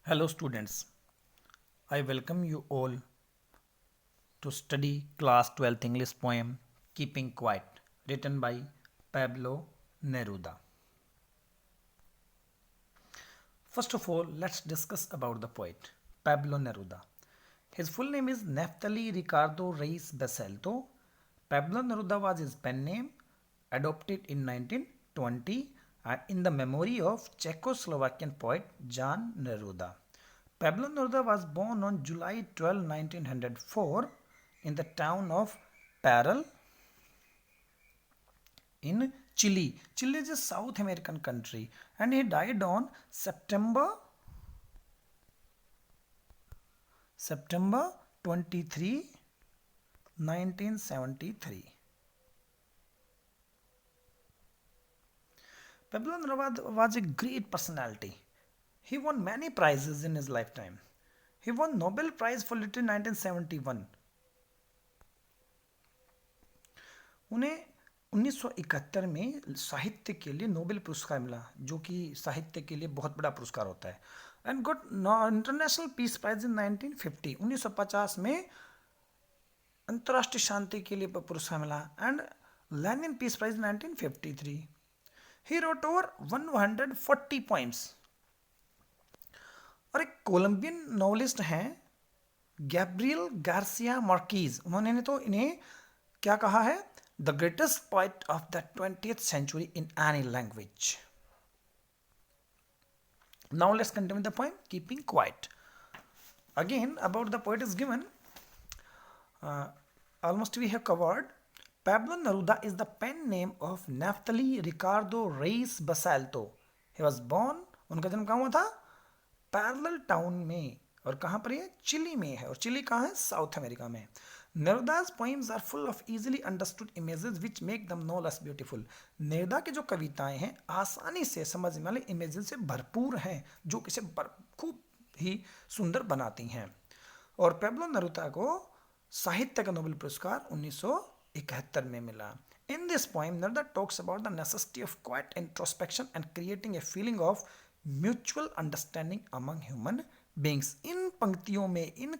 Hello students, I welcome you all to study class 12th English poem Keeping Quiet written by Pablo Neruda. First of all, let's discuss about the poet Pablo Neruda. His full name is Neftali Ricardo Reis Basalto. Pablo Neruda was his pen name, adopted in 1920 in the memory of Czechoslovakian poet Jan Neruda. Pablo Neruda was born on July 12, 1904 in the town of Parral in Chile. Chile is a South American country and he died on September 23, 1973. Pablo Neruda was a great personality. He won many prizes in his lifetime. He won Nobel Prize for Literature in 1971. उन्हें 1971 में साहित्य के लिए Nobel पुरस्कार मिला, जो कि साहित्य के लिए बहुत बड़ा पुरस्कार होता है. And got international peace prize in 1950. 1950 में अंतर्राष्ट्रीय शांति के लिए पुरस्कार मिला. And Lenin peace prize 1953. He wrote over 140 poems. और एक कोलंबियन नॉवलिस्ट हैं गैब्रियल गार्सिया मार्कीज. उन्होंने तो इन्हें क्या कहा है? The greatest poet of the 20th century in any language. Now let's continue the poem Keeping Quiet. Again, about the poet is given. Almost we have covered. Pablo Neruda is the pen name of Neftali Ricardo Reis Basalto. He was born. उनका जन्म कहाँ हुआ था? Parallel town में. और कहाँ पर ये? चिली में है. और चिली कहाँ है? साउथ अमेरिका में. Neruda's poems are full of easily understood images which make them no less beautiful. Neruda की जो कविताएं हैं आसानी से समझ में वाले इमेजेस से भरपूर हैं, जो इसे खूब ही सुंदर बनाती हैं. और पेब्लो नेरुदा को साहित्य का नोबेल पुरस्कार 1971 में मिला. In this poem, Neruda talks about the necessity of quiet introspection and creating a feeling of mutual understanding among human beings. इन पंक्तियों में, इन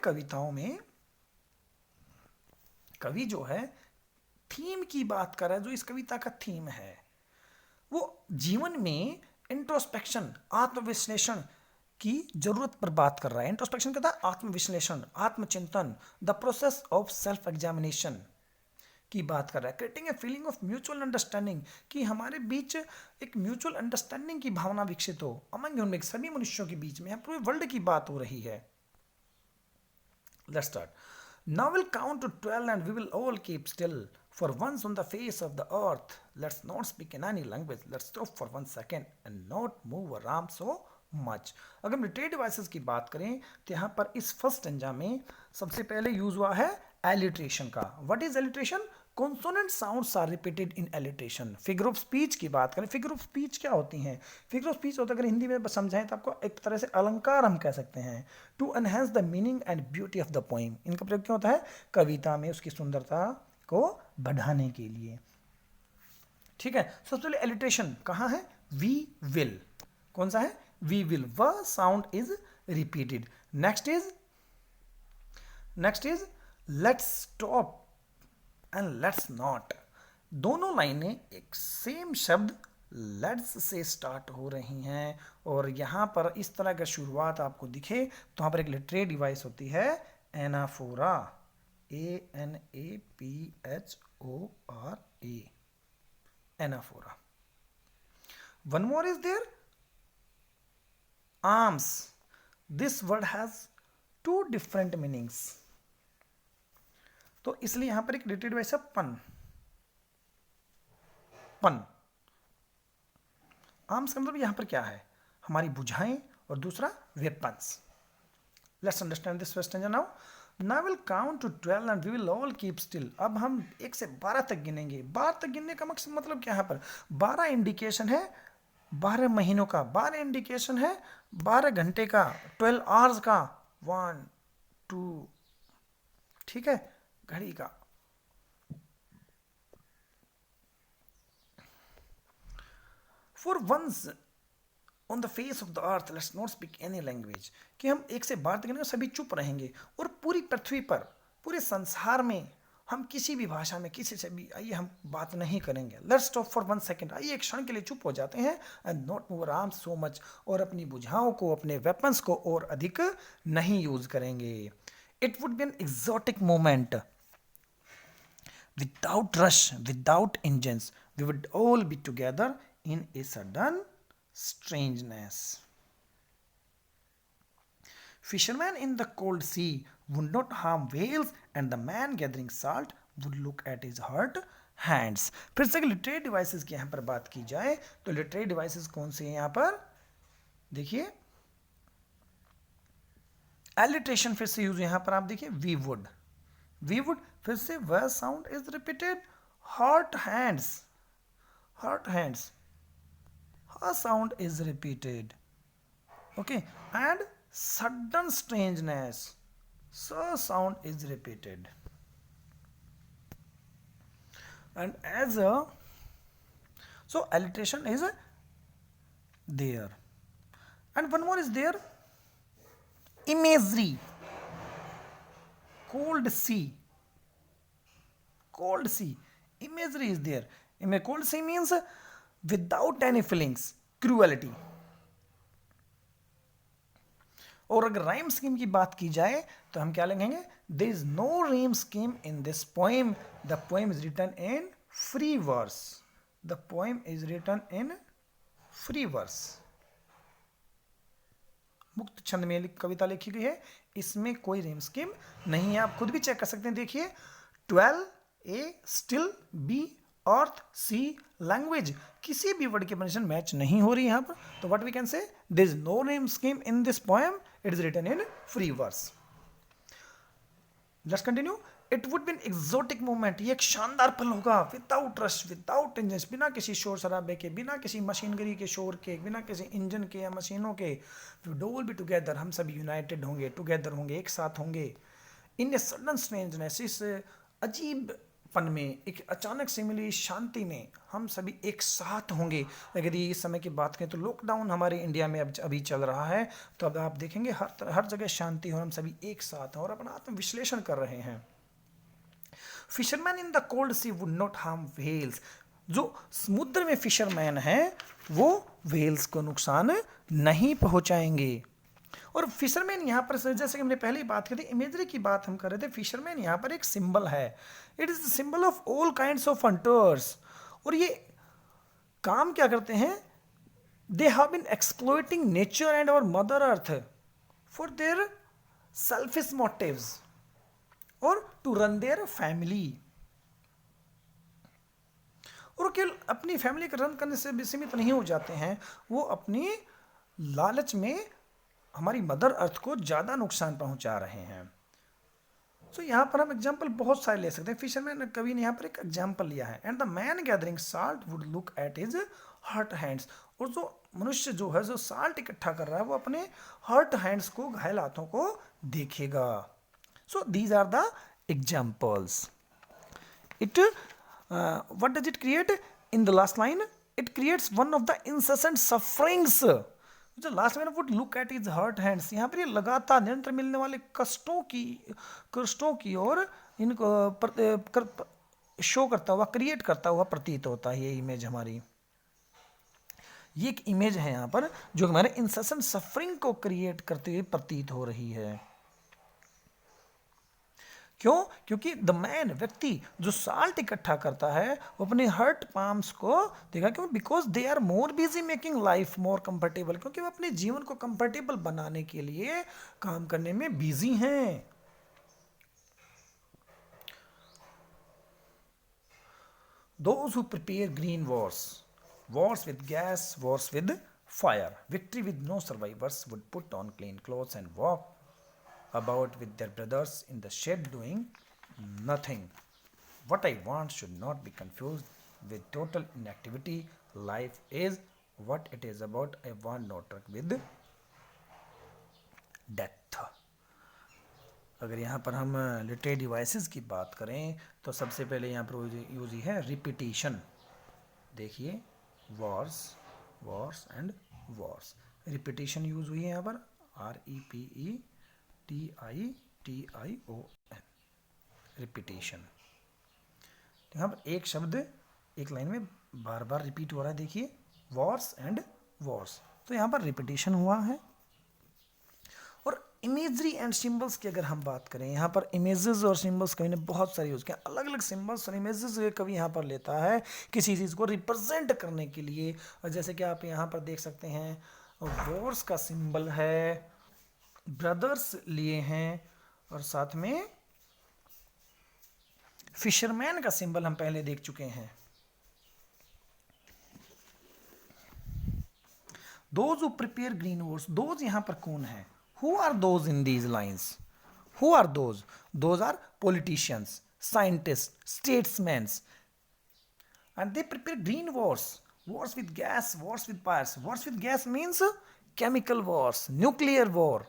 कविताओं में कवि जो है थीम की बात कर रहा है. जो इस कविता का थीम है वो जीवन में इंट्रोस्पेक्शन, आत्मविश्लेषण की जरूरत पर बात कर रहा है. इंट्रोस्पेक्शन क्या था? आत्मविश्लेषण, आत्मचिंतन, the process of self examination की बात कर रहा है. Creating a feeling of mutual understanding, कि हमारे बीच एक म्यूचुअल अंडरस्टैंडिंग की भावना विकसित हो अमंग ह्यूमन, सभी मनुष्यों के बीच में. पूरे वर्ल्ड की बात हो रही है. Let's start. Now we'll count to 12 and we will all keep still. For once on the face of the earth, let's not speak in any language. Let's stop for 1 second and not move our arms so much. अगर हम related devices की बात करें तो यहाँ पर इस first stanza में सबसे पहले यूज हुआ है एलिट्रेशन का. What is alliteration? Consonant sounds are repeated in alliteration. Figure of speech की बात करें, फिगर ऑफ स्पीच क्या होती हैं? फिगर ऑफ स्पीच होता है, अगर हिंदी में समझाएं तो आपको एक तरह से अलंकार हम कह सकते हैं. To enhance the meaning and beauty of the poem. इनका प्रयोग क्यों होता है? कविता में उसकी सुंदरता को बढ़ाने के लिए. ठीक है. सबसे पहले एलिट्रेशन कहाँ है? We will. कौन सा है? We will. वह sound is repeated. Next is let's stop and let's not. दोनों लाइनें एक सेम शब्द लेट्स से स्टार्ट हो रही हैं. और यहाँ पर इस तरह का शुरुआत आपको दिखे तो यहाँ पर एक लिटरेरी डिवाइस होती है anaphora. ANAPHORA. Anaphora. One more is there, arms. This word has 2 different meanings. तो इसलिए यहां पर एक रिलेटेड डिवाइस है पन. आर्म्स का मतलब यहां पर क्या है? हमारी भुजाएं. और दूसरा weapons. Let's understand this first stanza now. Now we'll count to 12 and we will all keep still. अब हम 1 से 12 तक गिनेंगे. 12 तक गिनने का मकसद मतलब क्या है? यहाँ पर 12 इंडिकेशन है 12 महीनों का, 12 इंडिकेशन है 12 घंटे का, 12 आवर्स का. 1 2, ठीक है, घड़ी का. For once on the face of the earth let's not speak any language, कि हम एक से बात करेंगे सभी चुप रहेंगे, और पूरी पृथ्वी पर, पूरे संसार में हम किसी भी भाषा में किसी से भी आइए हम बात नहीं करेंगे। लेट्स स्टॉप फॉर 1 सेकेंड, आइए एक क्षण के लिए चुप हो जाते हैं, and not move arms so much, और अपनी भुजाओं को, अपने वेपन्स को और अधिक नहीं यूज करेंगे। It would be an exotic moment without rush, without engines, we would all be together in a sudden strangeness. Fishermen in the cold sea would not harm whales, and the man gathering salt would look at his hurt hands. फिर से literary devices की यहाँ पर बात की जाए तो literary devices कौन से हैं यहाँ पर, देखिए एलिट्रेशन फिर से यूज यहाँ पर आप देखिए, वी वुड फिर से वह sound is repeated, hot hands, हर sound is repeated, okay, and sudden strangeness, so sound is repeated, and as a so alliteration is there, and one more is there, imagery, cold sea, imagery is there. Cold sea means without any feelings, cruelty. और अगर rhyme scheme की बात की जाए तो हम क्या लिखेंगे, there is no rhyme scheme in this poem, the poem is written in free verse, the poem is written in free verse, मुक्त छंद में कविता लिखी गई है, इसमें कोई रिम स्कीम नहीं है। आप खुद भी चेक कर सकते हैं, देखिए 12 a still be earth see language, किसी भी वर्ड की पोजीशन मैच नहीं हो रही यहां पर, तो what we can say, there is no rhyme scheme in this poem, it is written in free verse. Let's continue. It would be an exotic moment, ये एक शानदार पल होगा, विदाउट रश, विदाउट इंजन, बिना किसी शोर शराबे के, बिना किसी मशीनरी के शोर के, बिना किसी इंजन के या मशीनों के, we would all be together, हम सब यूनाइटेड होंगे, टुगेदर होंगे, एक साथ होंगे, इन ए सडन स्ट्रेंजनेस, इस अजीब पन में, एक अचानक से मिली शांति में हम सभी एक साथ होंगे। अगर ये इस समय की बात करें तो लॉकडाउन हमारे इंडिया में अभी चल रहा है, तो अब आप देखेंगे हर जगह शांति हो, हम सभी एक साथ हैं और अपना आत्म विश्लेषण कर रहे हैं। Fishermen in the cold sea would not harm whales, जो समुद्र में फिशरमैन हैं वो व्हेल्स को नुकसान नहीं पहुंचाएंगे। और फिशरमैन यहाँ पर जैसे कि हमने पहले ही बात की थी, इमेजरी की बात हम कर रहे थे, फिशरमैन यहाँ पर एक सिंबल है, it is the symbol of all kinds of hunters. और ये काम क्या करते हैं, they have been exploiting nature and our mother earth for their selfish motives और टू रन देयर फैमिली। और केवल अपनी फैमिली का रन करने से भी सीमित नहीं हो जाते हैं, वो अपनी लालच में हमारी मदर अर्थ को ज़्यादा नुकसान पहुंचा रहे हैं। तो यहाँ पर हम एग्जाम्पल बहुत सारे ले सकते हैं। फिशरमैन कवि ने यहाँ पर एक एग्जाम्पल लिया है, and the man gathering salt would look at his hurt hands, और जो मनुष्य जो है जो साल्ट इकट्ठा कर रहा है वो अपने हर्ट हैंड्स को, घायल हाथों को देखेगा। So these are the examples. It what does it create in the last line? It creates one of the incessant sufferings, जो लास्ट में would look at his hurt hands, यहाँ पर ये लगातार निरंतर मिलने वाले कष्टों की ओर इनको शो करता हुआ, क्रिएट करता हुआ प्रतीत होता है। ये इमेज हमारी, ये एक इमेज है यहाँ पर जो हमारे इंसेसेंट सफरिंग को क्रिएट करते हुए प्रतीत हो रही है। क्यों? क्योंकि द मैन, व्यक्ति जो साल्ट इकट्ठा करता है वो अपने हर्ट पाम्स को देखा, क्यों? Because they are more busy making life more comfortable, क्योंकि वो अपने जीवन को कंफर्टेबल बनाने के लिए काम करने में बिजी हैं। Those who prepare green wars with gas, wars with fire, victory with no survivors, would put on clean clothes and walk about with their brothers in the shed doing nothing. What I want should not be confused with total inactivity. Life is what it is about. I want no truck with death. अगर यहाँ पर हम literary devices की बात करें तो सबसे पहले यहाँ पर यूज है रिपीटिशन। देखिए, Wars Wars and Wars. Repetition use हुई है यहाँ पर, REPETITION, रिपीटेशन। यहाँ पर एक शब्द एक लाइन में बार बार रिपीट हो रहा है, देखिए, वॉर्स एंड वॉर्स, तो यहाँ पर रिपीटेशन हुआ है। और इमेजरी एंड सिंबल्स की अगर हम बात करें, यहाँ पर इमेजेस और सिंबल्स कवि ने बहुत सारे यूज किया, अलग अलग सिंबल्स और इमेजेस कवि यहाँ पर लेता है किसी चीज़ को रिप्रेजेंट करने के लिए। और जैसे कि आप यहाँ पर देख सकते हैं, वॉर्स का सिंबल है, ब्रदर्स लिए हैं, और साथ में फिशरमैन का सिंबल हम पहले देख चुके हैं। Those who prepare green wars, those यहाँ पर कौन है? Who are those in these lines? Who are those? Those are politicians, scientist, statesman, and they prepare green wars, wars with gas, wars with fires. Wars with gas means chemical wars, nuclear war.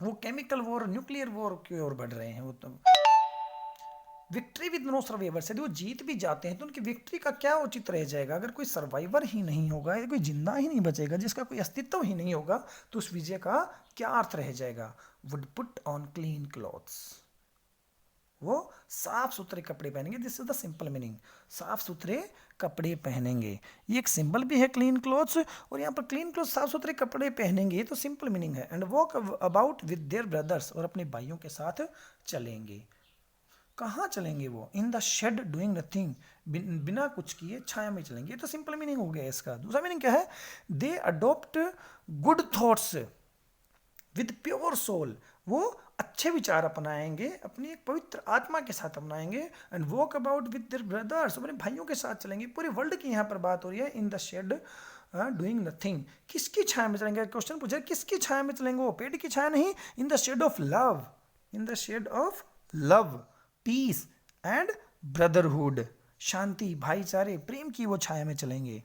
वो chemical war, nuclear war की ओर बढ़ रहे हैं। वो तो victory with no survivors, यदि वो जीत भी जाते हैं तो उनकी विक्ट्री का क्या उचित रह जाएगा? अगर कोई सर्वाइवर ही नहीं होगा, कोई जिंदा ही नहीं बचेगा, जिसका कोई अस्तित्व ही नहीं होगा, तो उस विजय का क्या अर्थ रह जाएगा? Would put on clean clothes, वो साफ सुथरे कपड़े पहनेंगे। This is the simple meaning, साफ सुथरे कपड़े पहनेंगे। ये एक सिंबल भी है क्लीन क्लॉथ्स, और यहाँ पर क्लीन क्लॉथ, साफ सुथरे कपड़े पहनेंगे, तो सिंपल मीनिंग है। And walk about with their brothers, और अपने भाइयों के साथ चलेंगे। कहाँ चलेंगे वो? In the shade doing nothing, बिना कुछ किए छाया में चलेंगे, तो सिंपल मीनिंग हो गया इसका। दूसरा मीनिंग क्या है? They adopt good thoughts with pure soul, वो अच्छे विचार अपनाएंगे, अपनी एक पवित्र आत्मा के साथ अपनाएंगे। And walk about with their brothers, अपने भाइयों के साथ चलेंगे। पूरे वर्ल्ड की यहाँ पर बात हो रही है। In the shade doing nothing, किसकी छाया में चलेंगे? क्वेश्चन पूछा, किसकी छाया में चलेंगे? वो पेड़ की छाया नहीं, in the shade of love, in the shade of love, peace and brotherhood, शांति, भाईचारे, प्रेम की वो छाया में चलेंगे।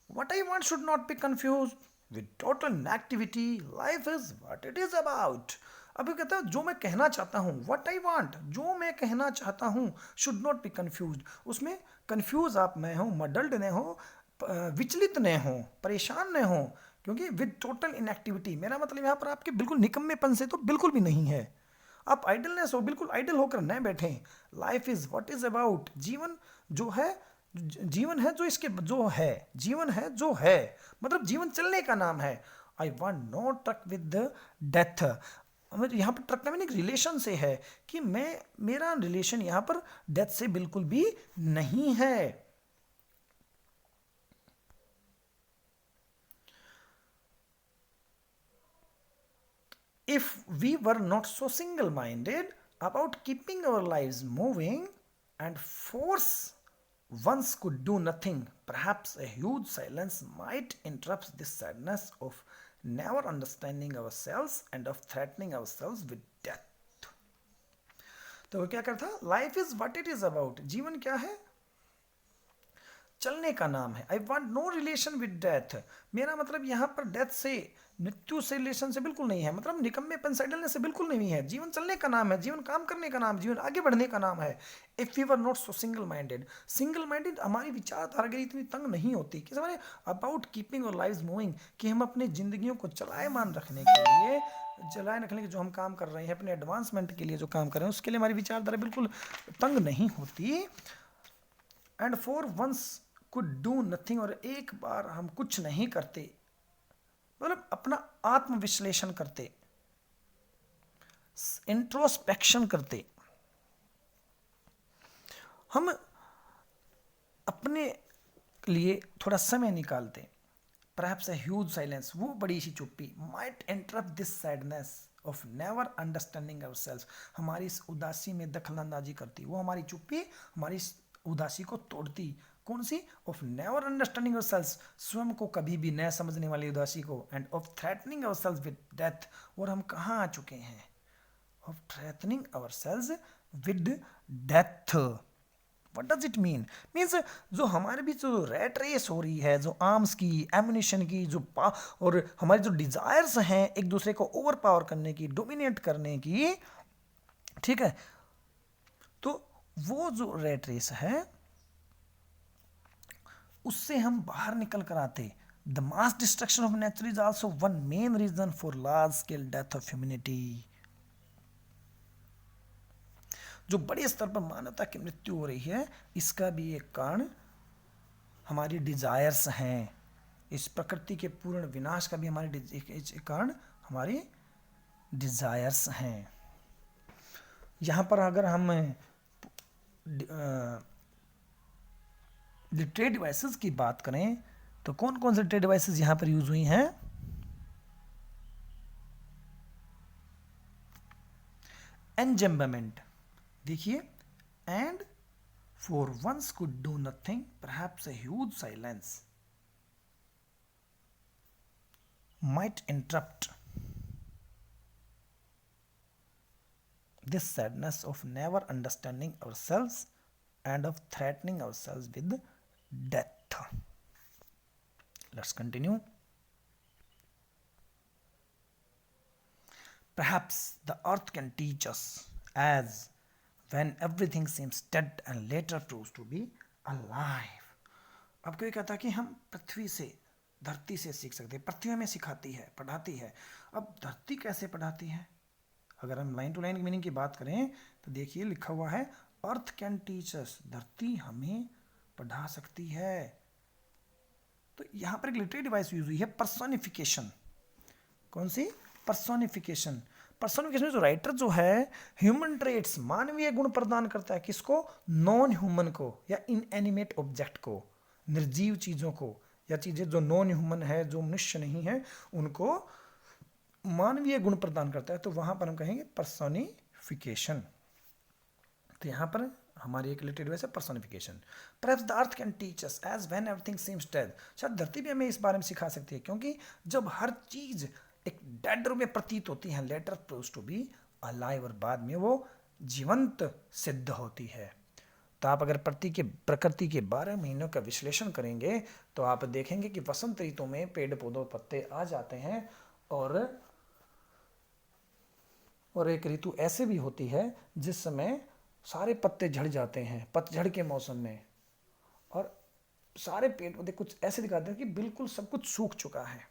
What I want should not be confused with total inactivity. Life is what it is about. अभी कहता है जो मैं कहना चाहता हूँ, what I want, जो मैं कहना चाहता हूँ, should not be confused. उसमें confuse आप न हो, muddled न हो, विचलित न हो, परेशान न हो, क्योंकि with total inactivity, मेरा मतलब यहाँ पर आपके बिल्कुल निकम्मेपन से तो बिल्कुल भी नहीं है। आप आइडलनेस हो, बिल्कुल आइडल होकर न बैठें। Life is what is about, जीवन जो है, जीवन है जो इसके जो है, जीवन है जो है, मतलब जीवन चलने का नाम है। I want no truck with death, यहाँ पर ट्रक का मीनिंग रिलेशन से है, कि मैं, मेरा रिलेशन यहाँ पर डेथ से बिल्कुल भी नहीं है। If we were not so single-minded about keeping our lives moving, and force once could do nothing, perhaps a huge silence might interrupt this sadness of never understanding ourselves and of threatening ourselves with death. तो क्या करता? Life is what it is about, जीवन क्या है? चलने का नाम है। I want no relation with death, मेरा मतलब यहाँ पर डेथ से, मृत्यु से रिलेशन से बिल्कुल नहीं है, मतलब निकम्मेपन साइडलनेस से बिल्कुल नहीं है। जीवन चलने का नाम है, जीवन काम करने का नाम, जीवन आगे बढ़ने का नाम है। If we were not so single minded, single minded हमारी विचारधारा इतनी तंग नहीं होती कि हमारे about keeping our lives moving, कि हम अपनी जिंदगियों को चलायमान रखने के लिए, चलाए रखने के जो हम काम कर रहे हैं, अपने एडवांसमेंट के लिए जो काम कर रहे हैं, उसके लिए हमारी विचारधारा बिल्कुल तंग नहीं होती। And for once could do nothing, और एक बार हम कुछ नहीं करते, मतलब अपना आत्मविश्लेषण करते, इंट्रोस्पेक्शन करते, हम अपने लिए थोड़ा समय निकालते। परहैप्स अ ह्यूज साइलेंस, वो बड़ी सी चुप्पी, might interrupt this sadness of never understanding ourselves, हमारी इस उदासी में दखलंदाजी करती। वो हमारी चुप्पी हमारी इस उदासी को तोड़ती। कौन सी? ऑफ नेवर अंडरस्टैंडिंग अवरसेल्व्स, स्वयं को कभी भी न समझने वाली उदासी को। End of threatening ourselves with death, और हम कहाँ आ चुके हैं? Of threatening ourselves with death. What does it mean? Means जो हमारे बीच जो रैट रेस हो रही है, जो आर्म्स की, एम्यूनिशन की, जो और हमारे जो डिजायर्स हैं एक दूसरे को ओवर पावर करने की, डोमिनेट करने की, ठीक है, तो वो जो रैट रेस है उससे हम बाहर निकल कर आते। The mass destruction of nature is also one main reason for large scale death of humanity. जो बड़े स्तर पर मानवता की मृत्यु हो रही है, इसका भी एक कारण हमारी डिजायर्स हैं। इस प्रकृति के पूर्ण विनाश का भी हमारे एक कारण हमारी डिजायर्स हैं। यहाँ पर अगर हम लिटरेट डिवाइसेस की बात करें तो कौन कौन से लिटरेट डिवाइसेस यहाँ पर यूज हुई हैं? एंजम्बमेंट, देखिए, and for once could do nothing perhaps a huge silence might interrupt this sadness of never understanding ourselves and of threatening ourselves with death. Let's continue. Perhaps the earth can teach us, as when everything seems dead and later proves to be alive. अब कोई कहता है कि हम पृथ्वी से, धरती से सीख सकते हैं। पृथ्वी हमें सिखाती है, पढ़ाती है। अब धरती कैसे पढ़ाती है? अगर हम लाइन टू लाइन मीनिंग की बात करें तो देखिए लिखा हुआ है अर्थ कैन टीच अस, धरती हमें पढ़ा सकती है। तो यहां पर एक लिटरेरी डिवाइस यूज हुई है, पर्सोनिफिकेशन। कौन सी? पर्सोनिफिकेशन। पर्सोनिफिकेशन जो राइटर जो है ह्यूमन ट्रेट्स, मानवीय गुण प्रदान करता है। किसको? नॉन ह्यूमन को या इनएनिमेट ऑब्जेक्ट को, निर्जीव चीजों को, या चीजें जो नॉन ह्यूमन है, जो मनुष्य नहीं है, उनको मानवीय गुण प्रदान करता है। तो वहां पर हम कहेंगे पर्सोनिफिकेशन। तो यहां पर हमारी एक रिलेटेड वैसे personification. Perhaps the earth can teach us as when everything seems dead, शायद धरती भी हमें इस बारे में सिखा सकती है, क्योंकि जब हर चीज एक डेड रूप में प्रतीत होती है, later proves to be alive, और बाद में वो जीवंत सिद्ध होती है। तो आप अगर प्रकृति के 12 महीनों का विश्लेषण करेंगे तो आप देखेंगे कि वसंत ऋतु में पेड़ पौधों पत्ते आ जाते हैं, और एक ऋतु ऐसे भी होती है जिस समय सारे पत्ते झड़ जाते हैं, पतझड़ के मौसम में, और सारे पेड़ पौधे कुछ ऐसे दिखाते हैं कि बिल्कुल सब कुछ सूख चुका है।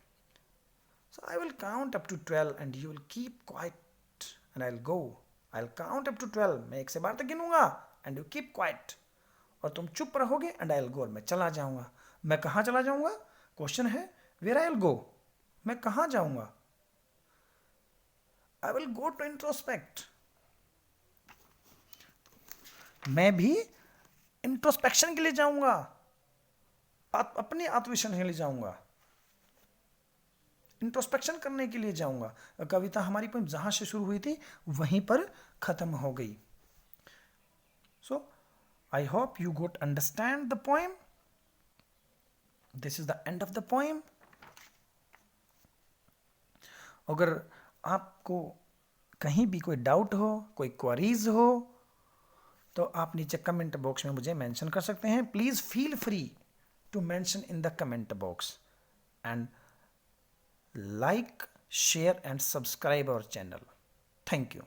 So I will count up to 12 and you will keep quiet and I'll go. I'll count up to 12. मैं 1 से 12 तक गिनूंगा and you keep quiet. और तुम चुप रहोगे and I'll go. और मैं चला जाऊंगा। मैं कहाँ चला जाऊंगा? क्वेश्चन है where I'll go. मैं कहाँ जाऊंगा? I will go to introspect. मैं भी इंट्रोस्पेक्शन के लिए जाऊंगा, अपने आत्मविश्लेषण के लिए जाऊंगा, इंट्रोस्पेक्शन करने के लिए जाऊंगा। कविता हमारी पोएम जहां से शुरू हुई थी वहीं पर खत्म हो गई। So I hope you got understand the poem. This is the end of the poem. अगर आपको कहीं भी कोई डाउट हो, कोई क्वेरीज हो, तो आप नीचे कमेंट बॉक्स में मुझे मेंशन कर सकते हैं। Please feel free to mention in the comment box and like, share and subscribe our channel. Thank you.